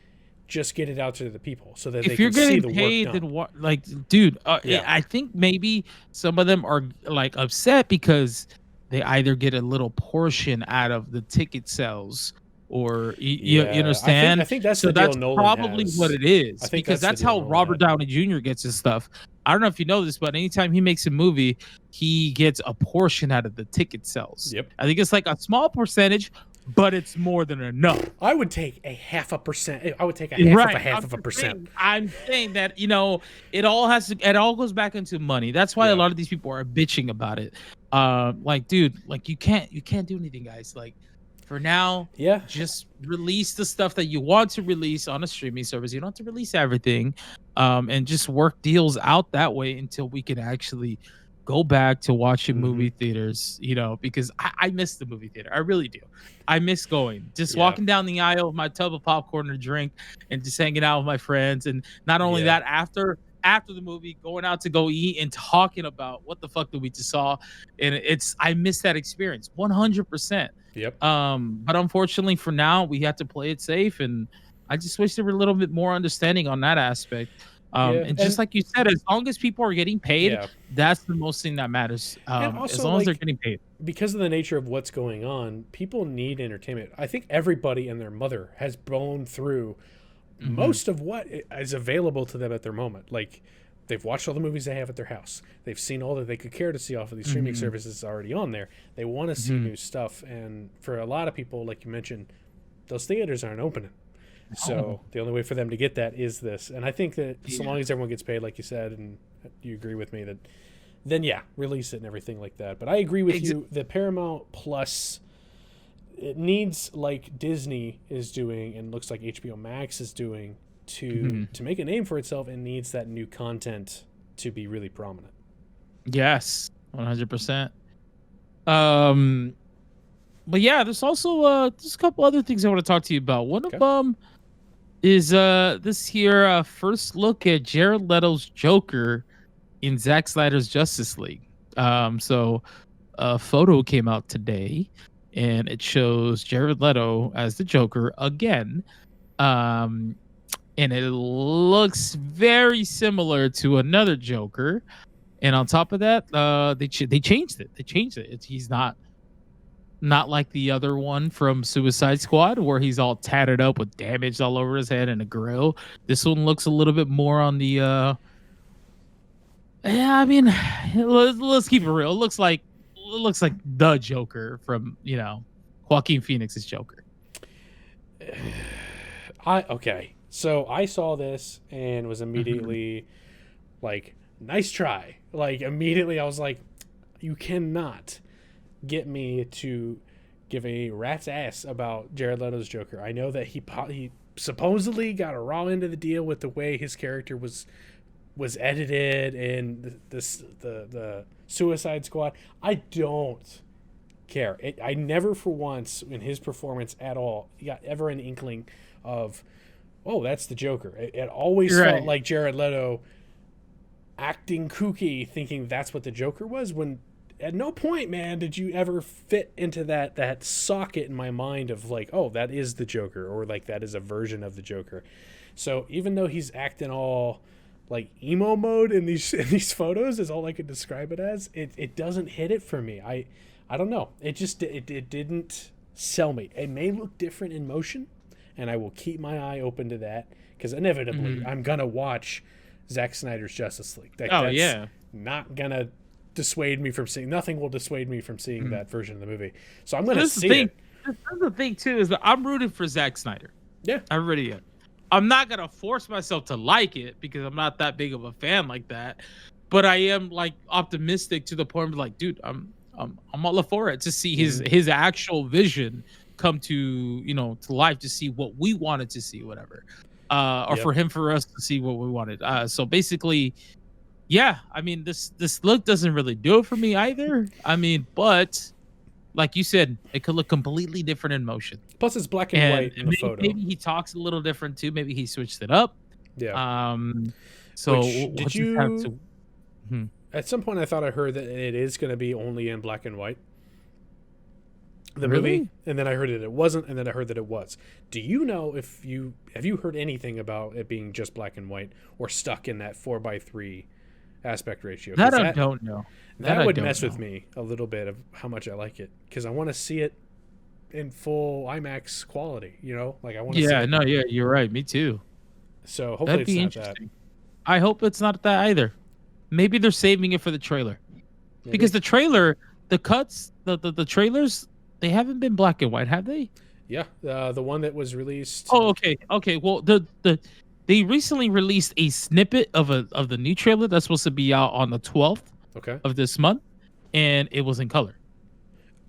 Just get it out to the people so that they If you're can see getting the work paid, done. then what? Like, dude, Yeah. I think maybe some of them are like upset because they either get a little portion out of the ticket sales, or you Yeah. I understand. think that's So the deal that's Nolan probably what has. it I is, think because that's the that's deal how Nolan Robert had. Downey Jr. gets his stuff. I don't know if you know this, but anytime he makes a movie, he gets a portion out of the ticket sales. Yep. I think it's like a small percentage, but it's more than enough. I would take a half a percent. I would take a half of a percent. I'm saying that, it all goes back into money. That's why a Yeah. lot of these people are bitching about it. Like, dude, like you can't do anything, guys. Like, for now, Yeah. just release the stuff that you want to release on a streaming service. You don't have to release everything, and just work deals out that way until we can actually go back to watching Hmm. movie theaters. Because I miss the movie theater. I really do. I miss going, just Yeah. walking down the aisle with my tub of popcorn and a drink, and just hanging out with my friends. And not only Yeah. that, after the movie, going out to go eat and talking about what the fuck did we just saw. And I miss that experience 100%. Yep. But unfortunately for now, we have to play it safe, and I just wish there were a little bit more understanding on that aspect. Yeah. And just And like you said, as long as people are getting paid, yeah. that's the most thing that matters. And As also, long as they're like, getting paid. because of the nature of what's going on, people need entertainment. I think everybody and their mother has blown through Hmm. most of what is available to them at their moment. Like, they've watched all the movies they have at their house. They've seen all that they could care to see off of these streaming Hmm. services already on there. They want to see Hmm. new stuff. And for a lot of people, like you mentioned, those theaters aren't opening. Oh, So the only way for them to get that is this. And I think that so yeah. long as everyone gets paid, like you said, and you agree with me, that then yeah, release it and everything like that. But I agree with you. The Paramount Plus, it needs, like Disney is doing and looks like HBO Max is doing, Mhm. to make a name for itself. It needs that new content to be really prominent. Yes, 100%. Um, but yeah, there's also there's a couple other things I want to talk to you about. One of Okay. them is this here first look at Jared Leto's Joker in Zack Snyder's Justice League. So a photo came out today, and it shows Jared Leto as the Joker again. Um, and it looks very similar to another Joker. And on top of that, they changed it. They changed it. He's not like the other one from Suicide Squad, where he's all tatted up with damage all over his head and a grill. This one looks a little bit more on the yeah, I mean, let's keep it real. It looks like the Joker from, Joaquin Phoenix's Joker. Okay. So I saw this and was immediately like, nice try. Like, immediately I was like, you cannot get me to give a rat's ass about Jared Leto's Joker. I know that he supposedly got a raw end of the deal with the way his character was edited and the Suicide Squad. I don't care. I never for once in his performance at all got ever an inkling of, oh, that's the Joker. It always felt like Jared Leto acting kooky, thinking that's what the Joker was, when at no point, man, did you ever fit into that socket in my mind of like, oh, that is the Joker, or like that is a version of the Joker. So even though he's acting all like emo mode in these photos, is all I could describe it as, it doesn't hit it for me. I don't know. It didn't sell me. It may look different in motion, and I will keep my eye open to that, because inevitably I'm gonna watch Zack Snyder's Justice League. not gonna dissuade me from seeing. Nothing will dissuade me from seeing that version of the movie. So I'm So gonna this is the see thing. it. This is the thing too is that I'm rooting for Zack Snyder. Yeah. I really am. I'm not gonna force myself to like it because I'm not that big of a fan like that. But I am like optimistic to the point of like, dude, I'm all for it to see his actual vision come to to life, to see what we wanted to see, whatever. Or for us to see what we wanted. So basically, yeah, I mean this look doesn't really do it for me either. I mean, but like you said, it could look completely different in motion. Plus, it's black and white in the photo. Maybe he talks a little different too. Maybe he switched it up. Yeah. So Which, did what's you? At some point, I thought I heard that it is going to be only in black and white. The movie, and then I heard that it wasn't, and then I heard that it was. Do you know if have you heard anything about it being just black and white or stuck in that 4:3 aspect ratio? That I don't know. That would mess with me a little bit of how much I like it, because I want to see it in full IMAX quality. Like I want to. Yeah, no, yeah, you're right. Me too. So hopefully That'd be interesting. I hope it's not that either. Maybe they're saving it for the trailer, because the trailer, the cuts, the trailers, they haven't been black and white, have they? Yeah, the one that was released. Oh, okay. Well, they recently released a snippet of the new trailer that's supposed to be out on the 12th of this month, and it was in color.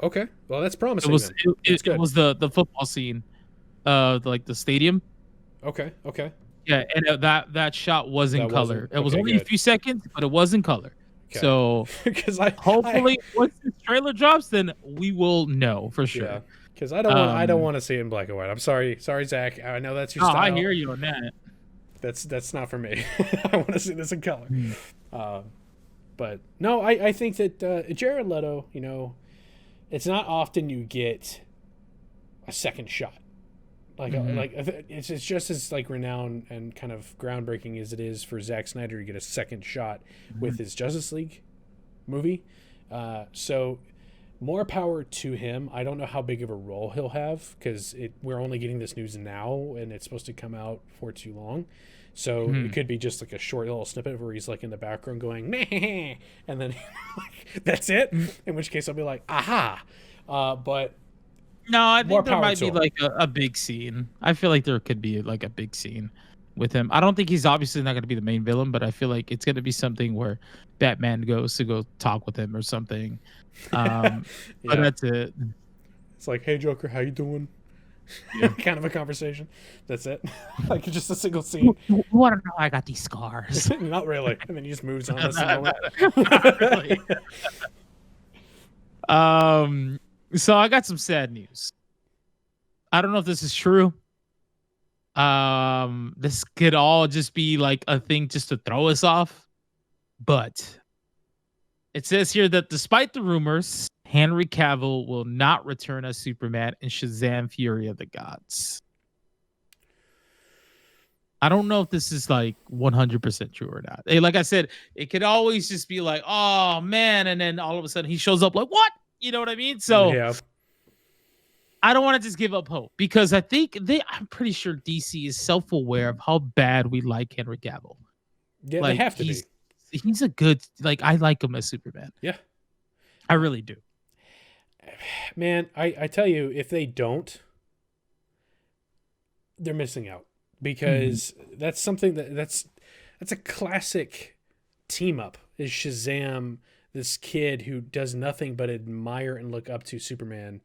Okay, well that's promising. It was the football scene, like the stadium. Okay. Yeah, and that shot was in color. It was only a few seconds, but it was in color. Okay. So because hopefully once this trailer drops, then we will know for sure. Yeah, because I don't want to see it in black and white. I'm sorry, Zach. I know that's your style. I hear you on that. That's not for me. I want to see this in color. But no, I think that Jared Leto, it's not often you get a second shot. Like it's just as like renowned and kind of groundbreaking as it is for Zack Snyder to get a second shot with his Justice League movie. So more power to him. I don't know how big of a role he'll have, because we're only getting this news now and it's supposed to come out for too long. So it could be just like a short little snippet where he's like in the background going meh, and then that's it. In which case I'll be like, aha. But no, I think there might be like a big scene. I feel like there could be like a big scene with him. I don't think he's obviously not going to be the main villain, but I feel like it's going to be something where Batman goes to go talk with him or something. But that's it. It's like, hey Joker, how you doing? Yeah. Kind of a conversation. That's it. Like just a single scene. You want to know I got these scars? Not really. And then he just moves on. Not really. So I got some sad news. I don't know if this is true. This could all just be like a thing just to throw us off. But it says here that despite the rumors, Henry Cavill will not return as Superman in Shazam: Fury of the Gods. I don't know if this is like 100% true or not. Like I said, it could always just be like, oh man, and then all of a sudden he shows up like, what? You know what I mean? So yeah. I don't want to just give up hope, because I think I'm pretty sure DC is self-aware of how bad we like Henry Cavill. Yeah, like, they have to be. He's a good, like, I like him as Superman. Yeah. I really do. Man, I tell you, if they don't, they're missing out, because that's something that's a classic team up, is Shazam, this kid who does nothing but admire and look up to Superman,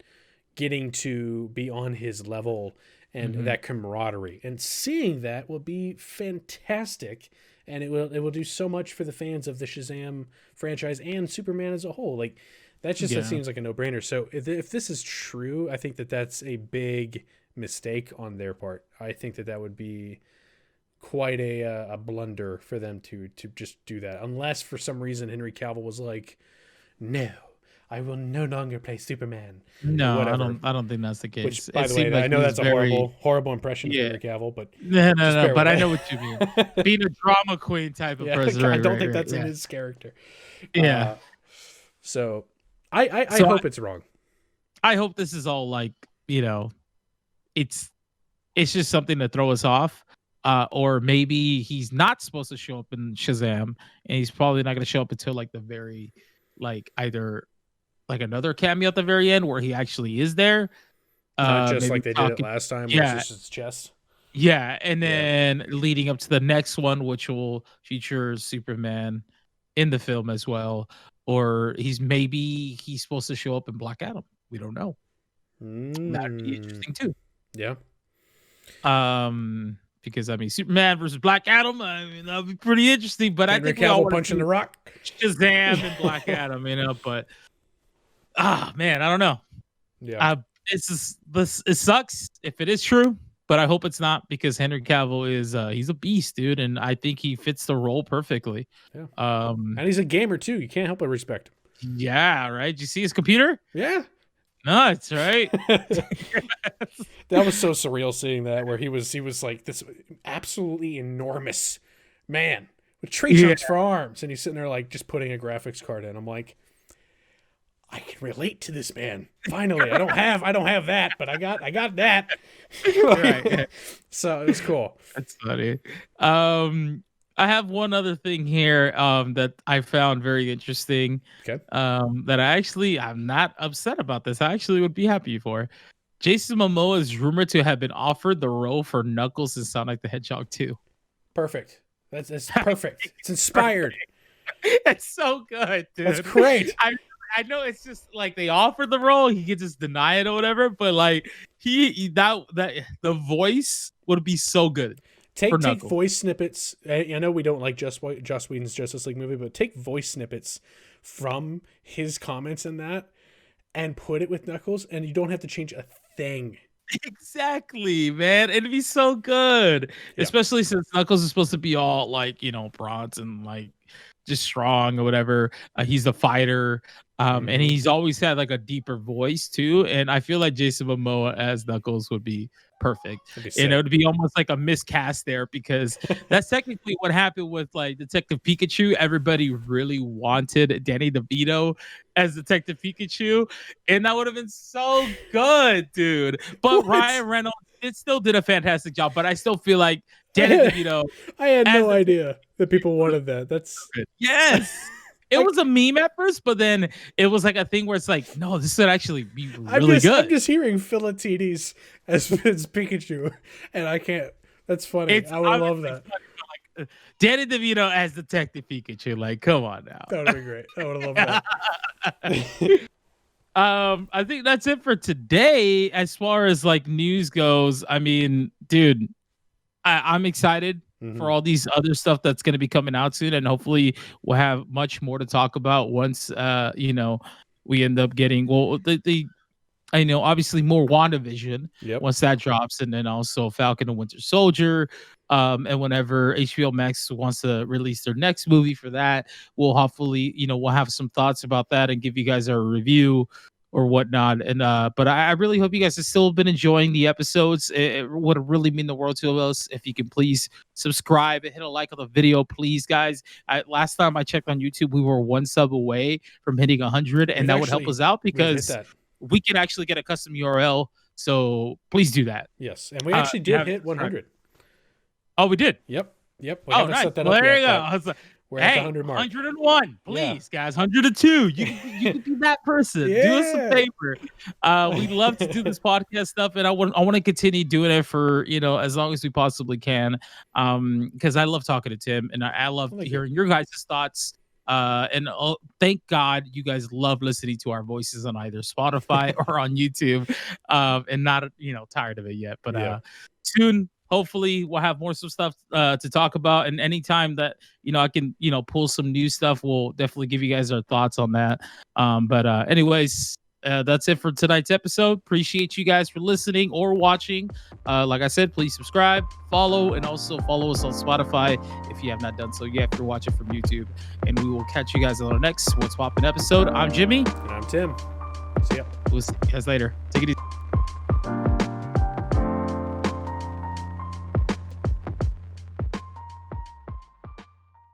getting to be on his level, and that camaraderie. And seeing that will be fantastic, and it will do so much for the fans of the Shazam franchise and Superman as a whole. Like that seems like a no-brainer. So if this is true, I think that's a big mistake on their part. I think that would be quite a blunder for them to just do that, unless for some reason Henry Cavill was like, no, I will no longer play Superman. No, I don't think that's the case. Which, by the way, like I know that's a horrible impression of Henry Cavill, but no, but I know what you mean. Being a drama queen type of person. I don't think that's in his character. Yeah. So I hope it's wrong. I hope this is all like, it's just something to throw us off. or maybe he's not supposed to show up in Shazam, and he's probably not going to show up until like the very, like either like another cameo at the very end where he actually is there. Not just Maybe like they did it last time, where it's just his chest. Yeah, and then leading up to the next one, which will feature Superman in the film as well, or he's supposed to show up in Black Adam. We don't know. That'd be interesting too. Yeah. Because I mean, Superman versus Black Adam, I mean, that'd be pretty interesting. But Henry I think we all Cavill punching the Rock, Shazam and Black Adam, But man, I don't know. Yeah, it's just this. It sucks if it is true, but I hope it's not, because Henry Cavill is he's a beast, dude, and I think he fits the role perfectly. Yeah. And he's a gamer too. You can't help but respect him. Yeah, right. Did you see his computer? Yeah. Nuts, right? That was so surreal seeing that, where he was like this absolutely enormous man with tree trunks for arms, and he's sitting there like just putting a graphics card in. I'm like, I can relate to this man. Finally, I don't have that, but I got that. Right. So it was cool. That's funny. I have one other thing here that I found very interesting. Okay. That I'm not upset about this. I actually would be happy for. Jason Momoa is rumored to have been offered the role for Knuckles in Sonic the Hedgehog 2. Perfect. That's perfect. It's inspired. It's so good, dude. That's great. I know it's just like they offered the role, he could just deny it or whatever, but like that the voice would be so good. Take voice snippets. I know we don't like Joss Whedon's Justice League movie, but take voice snippets from his comments in that and put it with Knuckles, and you don't have to change a thing. Exactly, man. It'd be so good, especially since Knuckles is supposed to be all like, bronze and like just strong or whatever. He's a fighter, and he's always had like a deeper voice too. And I feel like Jason Momoa as Knuckles would be perfect, and it would be almost like a miscast there, because that's technically what happened with like Detective Pikachu. Everybody really wanted Danny DeVito as Detective Pikachu, and that would have been so good, dude. But Ryan Reynolds still did a fantastic job, but I still feel like Danny DeVito. I had no idea that people wanted that. That's yes. It was a meme at first, but then it was like a thing where it's like, no, this would actually be really good. I'm just hearing Philatides as Pikachu, and I can't. That's funny. I would love that. Like, Danny DeVito as Detective Pikachu. Like, come on now. That would be great. I would have loved that. I think that's it for today. As far as like news goes, I mean, dude, I'm excited for all these other stuff that's going to be coming out soon, and hopefully we'll have much more to talk about once we end up getting I know obviously more WandaVision once that drops, and then also Falcon and Winter Soldier, and whenever HBO Max wants to release their next movie for that, we'll hopefully we'll have some thoughts about that and give you guys our review or whatnot. And but I really hope you guys have still been enjoying the episodes. It would really mean the world to us if you can please subscribe and hit a like on the video, please, guys. Last time I checked on YouTube, we were 1 sub away from hitting 100, and that would help us out, because we can actually get a custom URL. So please do that. Yes, and we actually did hit 100. Oh, we did. Yep. We nice. set that well, up there yet, you go. We're at the 100 mark. 101, please, guys. 102. You can be that person. Do us a favor. We love to do this podcast stuff, and I want to continue doing it for as long as we possibly can. Because I love talking to Tim, and I love hearing your guys' thoughts. And thank God you guys love listening to our voices on either Spotify or on YouTube, and not tired of it yet. But soon. Hopefully we'll have more some stuff to talk about, and anytime that I can pull some new stuff, we'll definitely give you guys our thoughts on that. But anyways, that's it for tonight's episode. Appreciate you guys for listening or watching. Like I said, please subscribe, follow, and also follow us on Spotify if you have not done so yet. If you're watching from YouTube, and we will catch you guys on the next What's Poppin' episode. I'm Jimmy, and I'm Tim. See ya. We'll see you guys later. Take it easy.